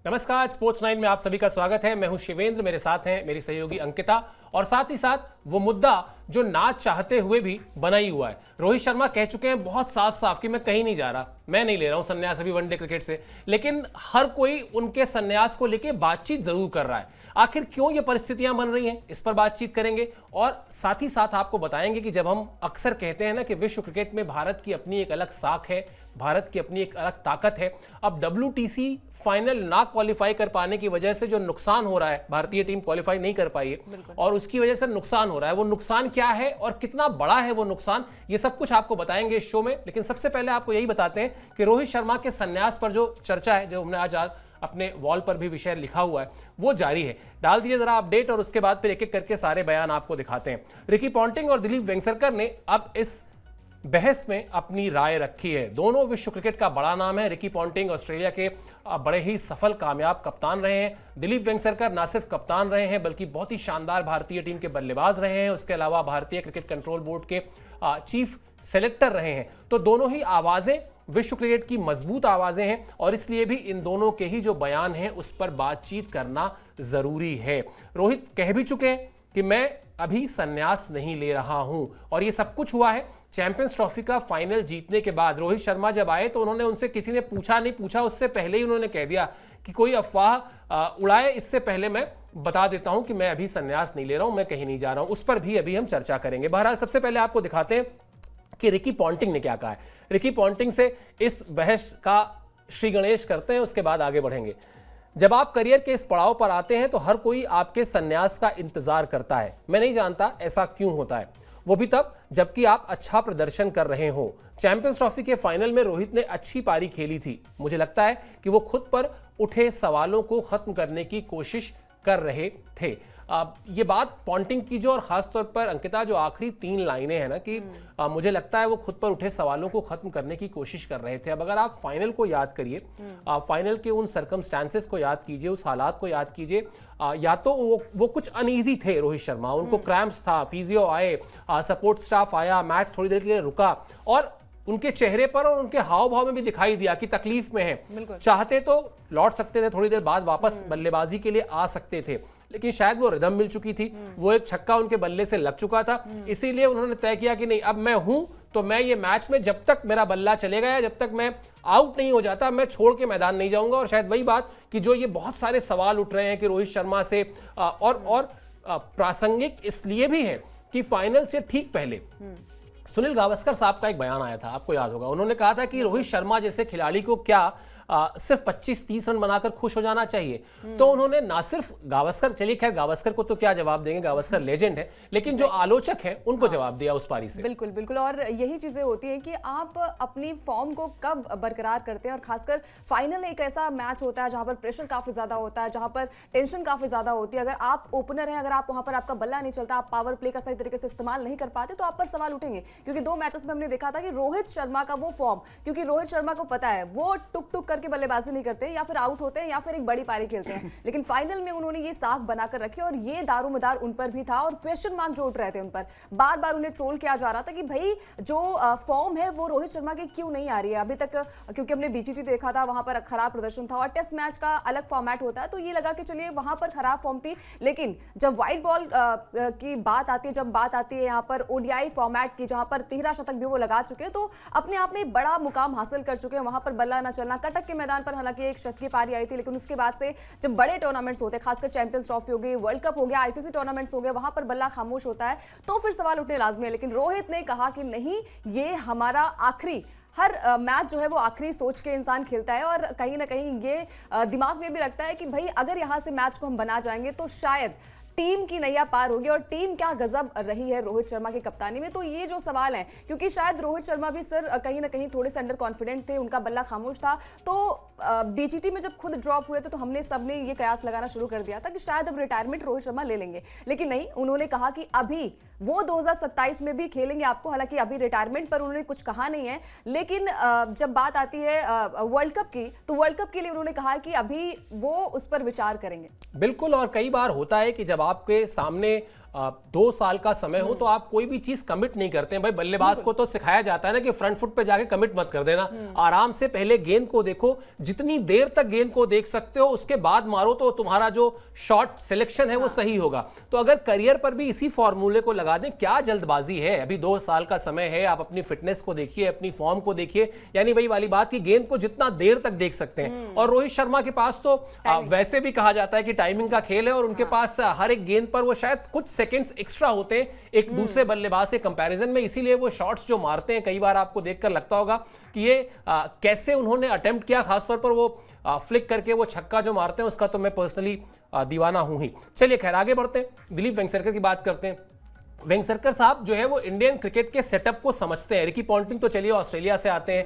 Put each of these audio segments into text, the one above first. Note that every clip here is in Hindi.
नमस्कार, स्पोर्ट्स 9 में आप सभी का स्वागत है। मैं हूं शिवेंद्र, मेरे साथ हैं मेरी सहयोगी अंकिता और साथ ही साथ वो मुद्दा जो ना चाहते हुए भी बना ही हुआ है। रोहित शर्मा कह चुके हैं बहुत साफ साफ कि मैं कहीं नहीं जा रहा, मैं नहीं ले रहा हूं संन्यास अभी वनडे क्रिकेट से, लेकिन हर कोई उनके संन्यास को लेकर बातचीत जरूर कर रहा है। आखिर क्यों ये परिस्थितियां बन रही हैं, इस पर बातचीत करेंगे और साथ ही साथ आपको बताएंगे कि जब हम अक्सर कहते हैं ना कि विश्व क्रिकेट में भारत की अपनी एक अलग साख है, भारत की अपनी एक अलग ताकत है, अब WTC फाइनल ना क्वालिफाई कर पाने की वजह से जो नुकसान हो रहा है, भारतीय टीम क्वालिफाई नहीं कर पाई है और उसकी वजह से नुकसान हो रहा है, वो नुकसान क्या है और कितना बड़ा है वो नुकसान, ये सब कुछ आपको बताएंगे इस शो में। लेकिन सबसे पहले आपको यही बताते हैं कि रोहित शर्मा के संन्यास पर जो चर्चा है, जो हमने आज अपने वॉल पर भी विषय लिखा हुआ है, वो जारी है। डाल दीजिए जरा अपडेट और उसके बाद फिर एक एक करके सारे बयान आपको दिखाते हैं। रिकी पॉन्टिंग और दिलीप वेंगसरकर ने अब इस बहस में अपनी राय रखी है। दोनों विश्व क्रिकेट का बड़ा नाम है। रिकी पॉन्टिंग ऑस्ट्रेलिया के बड़े ही सफल कामयाब कप्तान रहे हैं। दिलीप वेंगसरकर ना सिर्फ कप्तान रहे हैं बल्कि बहुत ही शानदार भारतीय टीम के बल्लेबाज रहे हैं। उसके अलावा भारतीय क्रिकेट कंट्रोल बोर्ड के चीफ सेलेक्टर रहे हैं। तो दोनों ही आवाजें विश्व क्रिकेट की मजबूत आवाजें हैं और इसलिए भी इन दोनों के ही जो बयान हैं उस पर बातचीत करना जरूरी है। रोहित कह भी चुके हैं कि मैं अभी संन्यास नहीं ले रहा हूं और ये सब कुछ हुआ है चैंपियंस ट्रॉफी का फाइनल जीतने के बाद। रोहित शर्मा जब आए तो उन्होंने उनसे किसी ने पूछा उससे पहले ही उन्होंने कह दिया कि कोई अफवाह उड़ाए इससे पहले मैं बता देता हूं कि मैं अभी संन्यास नहीं ले रहा हूं, मैं कहीं नहीं जा रहा हूं। उस पर भी अभी हम चर्चा करेंगे। बहरहाल सबसे पहले आपको दिखाते हैं कि रिकी पॉन्टिंग ने क्या कहा है। रिकी पॉन्टिंग से इस बहस का श्री गणेश करते हैं, उसके बाद आगे बढ़ेंगे। जब आप करियर के इस पड़ाव पर आते हैं तो हर कोई आपके संन्यास का इंतजार करता है। मैं नहीं जानता ऐसा क्यों होता है, वो भी तब जबकि आप अच्छा प्रदर्शन कर रहे हो। चैंपियंस ट्रॉफी के फाइनल में रोहित ने अच्छी पारी खेली थी। मुझे लगता है कि वो खुद पर उठे सवालों को खत्म करने की कोशिश कर रहे थे। ये बात पॉन्टिंग की जो, और खासतौर पर अंकिता जो आखिरी 3 लाइनें हैं ना कि मुझे लगता है वो खुद पर उठे सवालों को खत्म करने की कोशिश कर रहे थे। अब अगर आप फाइनल को याद करिए, फाइनल के उन सर्कमस्टांसेस को याद कीजिए, उस हालात को याद कीजिए, या तो वो कुछ अनईजी थे रोहित शर्मा, उनको क्रैम्प्स था, फिजियो आए, सपोर्ट स्टाफ आया, मैच थोड़ी देर के लिए रुका और उनके चेहरे पर और उनके हाव भाव में भी दिखाई दिया कि तकलीफ में है। चाहते तो लौट सकते थे, थोड़ी देर बाद वापस बल्लेबाजी के लिए आ सकते थे, लेकिन शायद वो रिदम मिल चुकी थी, वो एक छक्का उनके बल्ले से लग चुका था, इसीलिए उन्होंने तय किया कि नहीं, अब मैं हूं तो मैं ये मैच में जब तक मेरा बल्ला चलेगा या जब तक मैं आउट नहीं हो जाता मैं छोड़ के मैदान नहीं जाऊंगा। और शायद वही बात कि जो ये बहुत सारे सवाल उठ रहे हैं कि रोहित शर्मा से और प्रासंगिक इसलिए भी है कि फाइनल से ठीक पहले सुनील गावस्कर साहब का एक बयान आया था, आपको याद होगा। उन्होंने कहा था कि रोहित शर्मा जैसे खिलाड़ी को क्या सिर्फ 25-30 रन बनाकर खुश हो जाना चाहिए। तो उन्होंने ना सिर्फ गावस्कर, चलिए खैर गावस्कर को तो क्या जवाब देंगे, गावस्कर लेजेंड है, लेकिन जो आलोचक हैं उनको जवाब दिया उस पारी से। बिल्कुल बिल्कुल, और यही चीजें होती हैं कि आप अपनी फॉर्म को कब बरकरार करते हैं। और खासकर फाइनल एक ऐसा मैच होता है जहां पर प्रेशर काफी ज्यादा होता है, जहां पर टेंशन काफी ज्यादा होती है। अगर आप ओपनर हैं, अगर आप वहां पर आपका बल्ला नहीं चलता, आप पावर प्ले का सही तरीके से इस्तेमाल नहीं कर पाते, तो आप पर सवाल उठेंगे। क्योंकि 2 मैचेस में हमने देखा था कि रोहित शर्मा का वो फॉर्म, क्योंकि रोहित शर्मा को पता है वो टुक टुक करके बल्लेबाजी नहीं करते, या फिर आउट होते हैं या फिर एक बड़ी पारी खेलते हैं, लेकिन फाइनल में उन्होंने ये साख बनाकर रखी और ये दारोमदार उन पर भी था। और क्वेश्चन मार्क जो उठ रहे थे उन पर, बार बार उन्हें ट्रोल किया जा रहा था कि भाई जो फॉर्म है वो रोहित शर्मा की क्यों नहीं आ रही है अभी तक, क्योंकि हमने BGT देखा था, वहां पर खराब प्रदर्शन था और टेस्ट मैच का अलग फॉर्मेट होता है, तो ये लगा कि चलिए वहां पर खराब फॉर्म थी। लेकिन जब व्हाइट बॉल की बात आती है, जब बात आती है यहाँ पर ODI फॉर्मेट की, जहां पर 13 शतक भी वो लगा चुके हैं, तो अपने आप में बड़ा मुकाम हासिल कर चुके हैं। वहां पर बल्ला न चलना, कटक के मैदान पर हालांकि एक शतकीय पारी आई थी, लेकिन उसके बाद से जब बड़े टूर्नामेंट्स होते हैं, खासकर चैंपियंस ट्रॉफी हो गई, वर्ल्ड कप हो गया, ICC टूर्नामेंट्स हो गए, वहां पर बल्ला खामोश होता है, तो फिर सवाल उठने लाजमी है। लेकिन रोहित ने कहा कि नहीं, ये हमारा आखिरी, हर मैच जो है वो आखिरी सोच के इंसान खेलता है और कहीं ना कहीं ये दिमाग में भी रखता है कि भाई अगर यहां से मैच को हम बना जाएंगे तो शायद टीम की नैया पार होगी। और टीम क्या गजब रही है रोहित शर्मा की कप्तानी में, तो ये जो सवाल है, क्योंकि शायद रोहित शर्मा भी सर कहीं ना कहीं थोड़े से अंडर कॉन्फिडेंट थे, उनका बल्ला खामोश था। तो BGT में जब खुद ड्रॉप हुए थे तो हमने सबने ये कयास लगाना शुरू कर दिया था कि शायद अब रिटायरमेंट रोहित शर्मा ले लेंगे, लेकिन नहीं, उन्होंने कहा कि अभी वो 2027 में भी खेलेंगे आपको। हालांकि अभी रिटायरमेंट पर उन्होंने कुछ कहा नहीं है, लेकिन जब बात आती है वर्ल्ड कप की, तो वर्ल्ड कप के लिए उन्होंने कहा कि अभी वो उस पर विचार करेंगे। बिल्कुल, और कई बार होता है कि जब आपके सामने 2 साल का समय हो तो आप कोई भी चीज कमिट नहीं करते हैं। भाई बल्लेबाज को तो सिखाया जाता है ना कि फ्रंट फुट पे जाके कमिट मत कर देना, आराम से पहले गेंद को देखो, जितनी देर तक गेंद को देख सकते हो उसके बाद मारो तो तुम्हारा जो शॉट सिलेक्शन है वो सही होगा। तो अगर करियर पर भी इसी फॉर्मूले को लगा दें, क्या जल्दबाजी है? अभी 2 साल का समय है, आप अपनी फिटनेस को देखिए, अपनी फॉर्म को देखिए, यानी वही वाली बात कि गेंद को जितना देर तक देख सकते हैं। और रोहित शर्मा के पास तो वैसे भी कहा जाता है कि टाइमिंग का खेल है, और उनके पास हर एक गेंद पर वो शायद कुछ सेकंड्स एक्स्ट्रा होते हैं एक दूसरे बल्लेबाज के कंपैरिजन में, इसीलिए वो शॉट्स जो मारते हैं कई बार आपको देखकर लगता होगा कि ये कैसे उन्होंने अटेम्प्ट किया, खासतौर पर वो फ्लिक करके वो छक्का जो मारते हैं उसका तो मैं पर्सनली दीवाना हूं ही। चलिए खैर आगे बढ़ते हैं, दिलीप वेंगसरकर की बात करते हैं। वेंगसरकर साहब जो है वो इंडियन क्रिकेट के सेटअप को समझते हैं। रिकी पॉन्टिंग तो चलिए ऑस्ट्रेलिया से आते हैं,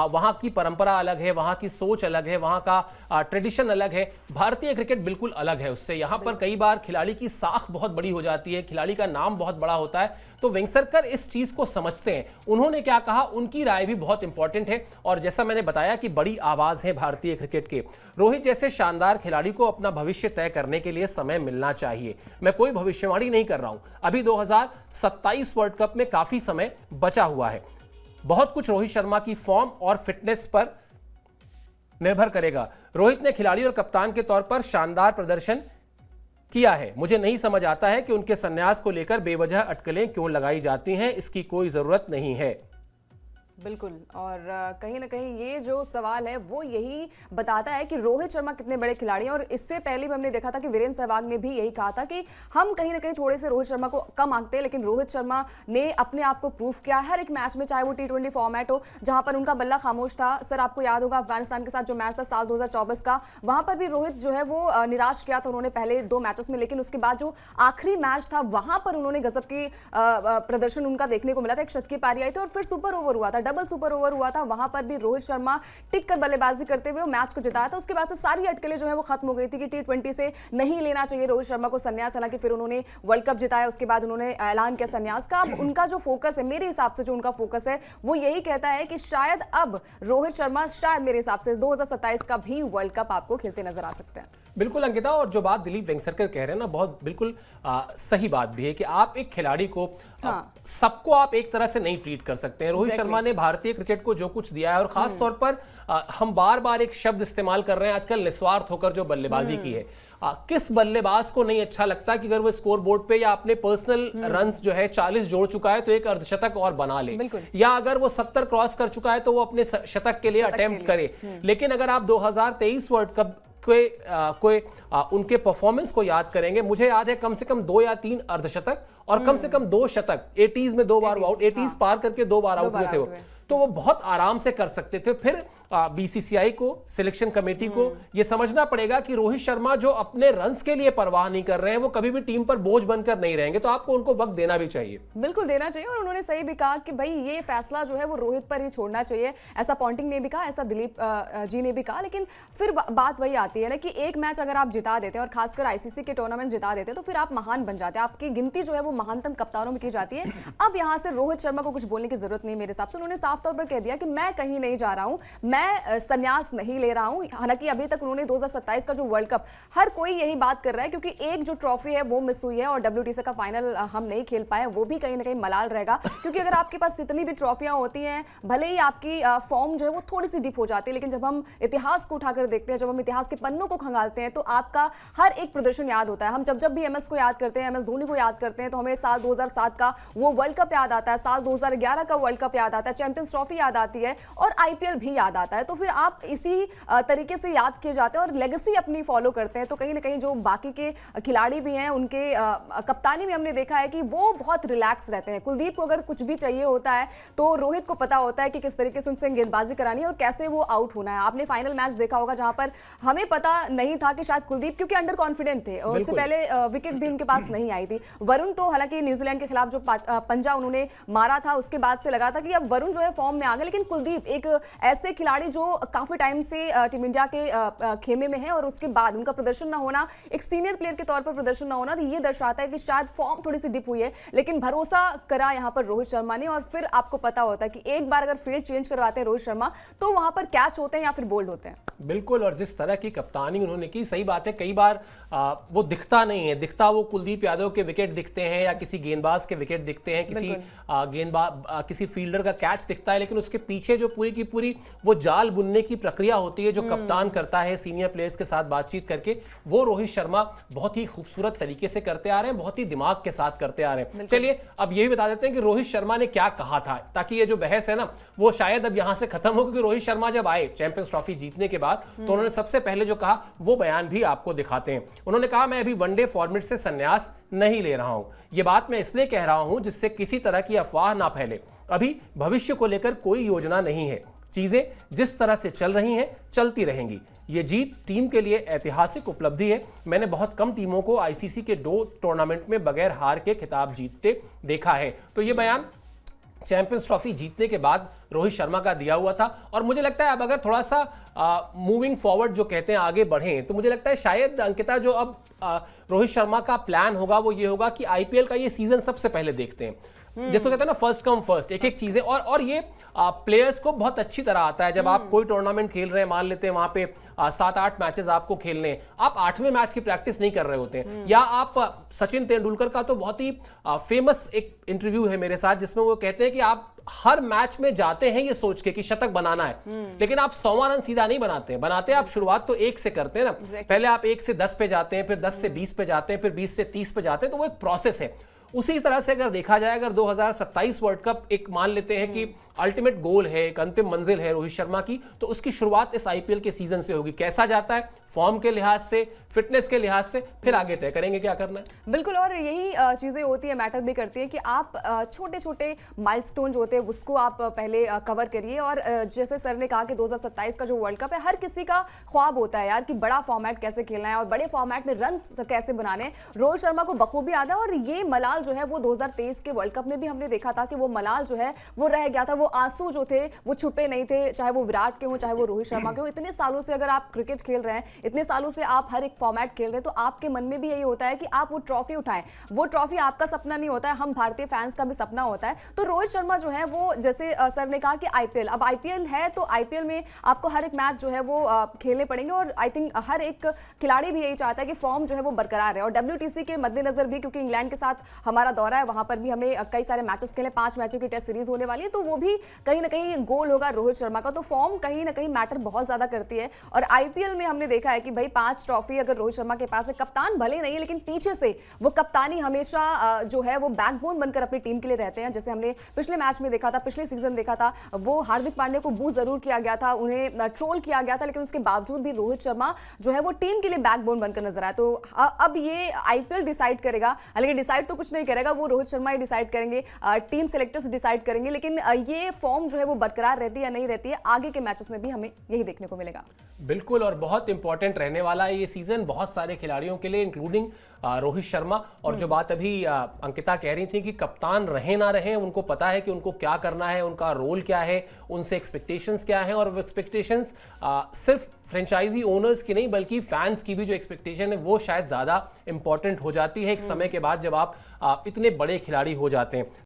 वहां की परंपरा अलग है, वहां की सोच अलग है, वहां का ट्रेडिशन अलग है। भारतीय क्रिकेट बिल्कुल अलग है उससे। यहां पर कई बार खिलाड़ी की साख बहुत बड़ी हो जाती है, खिलाड़ी का नाम बहुत बड़ा होता है, तो वेंगसरकर इस चीज को समझते हैं। उन्होंने क्या कहा, उनकी राय भी बहुत इंपॉर्टेंट है, और जैसा मैंने बताया कि बड़ी आवाज है भारतीय क्रिकेट के। रोहित जैसे शानदार खिलाड़ी को अपना भविष्य तय करने के लिए समय मिलना चाहिए। मैं कोई भविष्यवाणी नहीं कर रहा हूं, अभी 2027 वर्ल्ड कप में काफी समय बचा हुआ है। बहुत कुछ रोहित शर्मा की फॉर्म और फिटनेस पर निर्भर करेगा। रोहित ने खिलाड़ी और कप्तान के तौर पर शानदार प्रदर्शन किया है। मुझे नहीं समझ आता है कि उनके संन्यास को लेकर बेवजह अटकलें क्यों लगाई जाती हैं, इसकी कोई जरूरत नहीं है। बिल्कुल, और कहीं ना कहीं ये जो सवाल है वो यही बताता है कि रोहित शर्मा कितने बड़े खिलाड़ी हैं। और इससे पहले भी हमने देखा था कि वीरेंद्र सहवाग ने भी यही कहा था कि हम कहीं ना कहीं थोड़े से रोहित शर्मा को कम आंकते हैं, लेकिन रोहित शर्मा ने अपने आप को प्रूफ किया हर एक मैच में, चाहे वो T20 फॉर्मेट हो जहां पर उनका बल्ला खामोश था। सर आपको याद होगा अफगानिस्तान के साथ जो मैच था साल 2024 का, वहां पर भी रोहित जो है वो निराश किया था उन्होंने पहले 2 मैचेस में, लेकिन उसके बाद जो आखिरी मैच था वहां पर उन्होंने गजब की प्रदर्शन उनका देखने को मिला था। एक शतकीय पारी आई थी और फिर सुपर ओवर हुआ था, डबल सुपर ओवर हुआ था, वहां पर भी रोहित शर्मा टिक कर बल्लेबाजी करते हुए मैच को जिताया था। उसके बाद से सारी अटकलें जो है वो खत्म हो गई थी कि T20 से नहीं लेना चाहिए रोहित शर्मा को संन्यास। हालांकि फिर उन्होंने वर्ल्ड कप जिताया, उसके बाद उन्होंने ऐलान किया संन्यास का। अब उनका जो फोकस है, मेरे हिसाब से जो उनका फोकस है वो यही कहता है कि शायद अब रोहित शर्मा शायद मेरे हिसाब से 2027 का भी वर्ल्ड कप आपको खेलते नजर आ सकते हैं। बिल्कुल अंकिता, और जो बात दिलीप वेंगसरकर कह रहे हैं ना, बहुत बिल्कुल सही बात भी है कि आप एक खिलाड़ी को सबको आप एक तरह से नहीं ट्रीट कर सकते हैं। रोहित शर्मा ने भारतीय क्रिकेट को जो कुछ दिया है, और खास तौर पर हम बार बार एक शब्द इस्तेमाल कर रहे हैं आजकल, निस्वार्थ होकर जो बल्लेबाजी की है। किस बल्लेबाज को नहीं अच्छा लगता कि अगर वो स्कोर बोर्ड पे या अपने पर्सनल रन्स जो है 40 जोड़ चुका है तो एक अर्धशतक और बना ले, या अगर वो 70 क्रॉस कर चुका है तो वो अपने शतक के लिए अटेम्प्ट करे। लेकिन अगर आप 2023 वर्ल्ड कप कोई उनके परफॉर्मेंस को याद करेंगे, मुझे याद है कम से कम 2 या 3 अर्धशतक और कम से कम 2 शतक, 80s में 2 बार आउट, 80s पार करके 2 बार आउट हुए थे वो, तो वो बहुत आराम से कर सकते थे। फिर बीसीसीआई को, सिलेक्शन कमेटी को ये समझना पड़ेगा कि रोहित शर्मा जो अपने रन्स के लिए परवाह नहीं कर रहे हैं, वो कभी भी टीम पर बोझ बनकर नहीं रहेंगे, तो आपको उनको वक्त देना भी चाहिए। बिल्कुल देना चाहिए, और उन्होंने सही भी कहा कि भाई ये फैसला जो है वो रोहित पर ही छोड़ना चाहिए। ऐसा पॉन्टिंग ने भी कहा, ऐसा दिलीप जी ने भी कहा। लेकिन फिर बात वही आती है ना कि एक मैच अगर आप जिता देते हैं और खासकर आईसीसी के टूर्नामेंट जिता देते हैं तो फिर आप महान बन जाते हैं, आपकी गिनती जो है वो महानतम कप्तानों में की जाती है। अब यहाँ से रोहित शर्मा को कुछ बोलने की जरूरत नहीं मेरे हिसाब से। उन्होंने साफ तौर पर कह दिया कि मैं कहीं नहीं जा रहा हूं, मैं संन्यास नहीं ले रहा हूं। हालांकि अभी तक उन्होंने 2027 का जो वर्ल्ड कप, हर कोई यही बात कर रहा है क्योंकि एक जो ट्रॉफी है वो मिस हुई है और WTC का फाइनल हम नहीं खेल पाए, वो भी कहीं ना कहीं मलाल रहेगा। क्योंकि अगर आपके पास जितनी भी ट्रॉफियां होती हैं, भले ही आपकी फॉर्म जो है वो थोड़ी सी डिप हो जाती है, लेकिन जब हम इतिहास को उठाकर देखते हैं, जब हम इतिहास के पन्नों को खंगालते हैं, तो आपका हर एक प्रदर्शन याद होता है। हम जब भी MS को याद करते हैं, MS धोनी को याद करते हैं, तो हमें साल 2007 का वो वर्ल्ड कप याद आता है, साल 2011 का वर्ल्ड कप याद आता है, चैंपियंस ट्रॉफी याद आती है और IPL भी याद आता है। तो फिर आप इसी तरीके से याद किए जाते हैं और लेगेसी अपनी फॉलो करते हैं। तो कहीं ना कहीं जो बाकी के खिलाड़ी भी हैं, उनके कप्तानी में हमने देखा है कि वो बहुत रिलैक्स रहते हैं। कुलदीप को अगर कुछ भी चाहिए होता है तो रोहित को पता होता है कि किस तरीके से उनसे गेंदबाजी करानी है और कैसे वो आउट होना है। आपने फाइनल मैच देखा होगा जहां पर हमें पता नहीं था कि शायद कुलदीप, क्योंकि अंडर कॉन्फिडेंट थे और उससे पहले विकेट भी उनके पास नहीं आई थी। वरुण तो हालांकि न्यूजीलैंड के खिलाफ जो पंजा उन्होंने मारा था उसके बाद से लगा था कि अब वरुण जो है फॉर्म में आ गए, लेकिन कुलदीप एक ऐसे खिलाड़ी खिलाड़ी जो काफी टाइम से टीम इंडिया के खेमे में है और उसके बाद उनका प्रदर्शन ना होना, एक सीनियर प्लेयर के तौर पर प्रदर्शन ना होना, तो ये दर्शाता है कि शायद फॉर्म थोड़ी सी डिप हुई है। लेकिन भरोसा करा यहाँ पर रोहित शर्मा ने, और फिर आपको पता होता है कि एक बार अगर फील्ड चेंज करवाते हैं रोहित शर्मा तो वहां पर कैच होते हैं या फिर बोल्ड होते हैं। बिल्कुल, और जिस तरह की कप्तानी उन्होंने की, सही बात है, कई बार वो दिखता नहीं है, दिखता वो कुलदीप यादव के विकेट दिखते हैं या किसी गेंदबाज के विकेट दिखते हैं, किसी किसी फील्डर का कैच दिखता है, लेकिन उसके पीछे जो पूरी की पूरी वो जाल बुनने की प्रक्रिया होती है जो कप्तान करता है सीनियर प्लेयर्स के साथ बातचीत करके, वो रोहित शर्मा बहुत ही खूबसूरत तरीके से करते आ रहे हैं, बहुत ही दिमाग के साथ करते आ रहे हैं। चलिए अब ये भी बता देते हैं कि रोहित शर्मा ने क्या कहा था, ताकि ये जो बहस है ना वो शायद अब यहां से खत्म हो, क्योंकि रोहित शर्मा जब आए चैंपियंस ट्रॉफी जीतने के बाद तो उन्होंने सबसे पहले जो कहा वो बयान भी आपको दिखाते हैं। उन्होंने कहा, मैं अभी वनडे फॉर्मेट से संन्यास नहीं ले रहा हूं, यह बात मैं इसलिए कह रहा हूं जिससे किसी तरह की अफवाह ना फैले, अभी भविष्य को लेकर कोई योजना नहीं है, चीजें जिस तरह से चल रही हैं चलती रहेंगी, ये जीत टीम के लिए ऐतिहासिक उपलब्धि है, मैंने बहुत कम टीमों को आईसीसी के 2 टूर्नामेंट में बगैर हार के खिताब जीतते देखा है। तो ये बयान चैंपियंस ट्रॉफी जीतने के बाद रोहित शर्मा का दिया हुआ था, और मुझे लगता है अब अगर थोड़ा सा मूविंग फॉरवर्ड जो कहते हैं आगे बढ़ें, तो मुझे लगता है शायद अंकिता जो अब रोहित शर्मा का प्लान होगा वो ये होगा कि आईपीएल का ये सीजन सबसे पहले देखते हैं, जिसको कहते हैं ना फर्स्ट कम फर्स्ट, एक एक चीजें, और ये प्लेयर्स को बहुत अच्छी तरह आता है। जब आप कोई टूर्नामेंट खेल रहे हैं, मान लेते हैं वहां पे 7-8 मैचेस आपको खेलने हैं, आप 8वें मैच की प्रैक्टिस नहीं कर रहे होते हैं। या आप सचिन तेंदुलकर का तो बहुत ही फेमस एक इंटरव्यू है मेरे साथ जिसमें वो कहते हैं कि आप हर मैच में जाते हैं ये सोच के कि शतक बनाना है, लेकिन आप 100वां रन सीधा नहीं बनाते आप शुरुआत तो 1 से करते हैं ना, पहले आप 1 से 10 पे जाते हैं, फिर 10 से 20 पे जाते हैं, फिर 20 से 30 पे जाते हैं, तो वो एक प्रोसेस है। उसी तरह से अगर देखा जाए, अगर 2027 वर्ल्ड कप एक मान लेते हैं कि अल्टीमेट गोल है, एक अंतिम मंजिल है रोहित शर्मा की, तो उसकी शुरुआत इस आईपीएल के सीजन से होगी। कैसा जाता है फॉर्म के लिहाज से, फिटनेस के लिहाज से, फिर आगे तय करेंगे क्या करना है। बिल्कुल, और यही चीजें होती है, मैटर भी करती है कि आप छोटे छोटे माइलस्टोन जो होते हैं उसको आप पहले कवर करिए। और जैसे सर ने कहा कि 2027 का जो वर्ल्ड कप है, हर किसी का ख्वाब होता है यार कि बड़ा फॉर्मेट कैसे खेलना है और बड़े फॉर्मेट में रन कैसे बनाने हैं। रोहित शर्मा को बखूबी याद है, और ये मलाल जो है वो 2023 के वर्ल्ड कप में भी हमने देखा था कि वो मलाल जो है वो रह गया था, वो आंसू जो थे वो छुपे नहीं थे, चाहे वो विराट के हों चाहे वो रोहित शर्मा के हों। इतने सालों से अगर आप क्रिकेट खेल रहे हैं, इतने सालों से आप हर एक फॉर्मेट खेल रहे हैं, तो आपके मन में भी यही होता है कि आप वो ट्रॉफी उठाएं। वो ट्रॉफी आपका सपना नहीं होता है, हम भारतीय फैंस का भी सपना होता है। तो रोहित शर्मा जो है वो, जैसे सर ने कहा कि आईपीएल, अब आईपीएल है तो आईपीएल में आपको हर एक मैच जो है वो खेलने पड़ेंगे, और आई थिंक हर एक खिलाड़ी भी यही चाहता है कि फॉर्म जो है वो बरकरार है। और WTC के मद्देनजर भी, क्योंकि इंग्लैंड के साथ हमारा दौरा है, वहां पर भी हमें कई सारे मैचेस खेले, 5 मैचों की टेस्ट सीरीज होने वाली है, तो वो भी कहीं ना कहीं गोल होगा रोहित शर्मा का। तो फॉर्म कहीं ना कहीं मैटर बहुत ज्यादा करती है, और आईपीएल में हमने देखा है कि भाई 5 ट्रॉफी अगर रोहित शर्मा के पास है, कप्तान भले नहीं लेकिन पीछे से वो कप्तानी हमेशा जो है वो बैकबोन बनकर अपनी टीम के लिए रहते हैं। जैसे हमने पिछले मैच में देखा था, पिछले सीजन देखा था, वो हार्दिक पांड्या को बू जरूर किया गया था, उन्हें ट्रोल किया गया था, लेकिन उसके बावजूद भी रोहित शर्मा जो है वो टीम के लिए बैकबोन बनकर नजर आया। तो अब ये आईपीएल डिसाइड करेगा, हालांकि डिसाइड तो कुछ नहीं करेगा, वो रोहित शर्मा ही डिसाइड करेंगे, टीम सेलेक्टर्स डिसाइड करेंगे, लेकिन ये फॉर्म जो है वो बरकरार रहती है या नहीं रहती है, आगे के मैचेस में भी हमें यही देखने को मिलेगा। बिल्कुल, और बहुत इंपॉर्टेंट रहने वाला है ये सीजन बहुत सारे खिलाड़ियों के लिए, इंक्लूडिंग रोहित शर्मा। और जो बात अभी अंकिता कह रही थी कि कप्तान रहे ना रहे, उनको पता है कि उनको क्या करना है, उनका रोल क्या है, उनसे एक्सपेक्टेशंस क्या है, और वो एक्सपेक्टेशंस सिर्फ फ्रेंचाइजी ओनर्स की नहीं बल्कि फैंस की भी जो एक्सपेक्टेशन है वो शायद ज़्यादा इंपॉर्टेंट हो जाती है एक समय के बाद, जब आप इतने बड़े खिलाड़ी हो जाते हैं।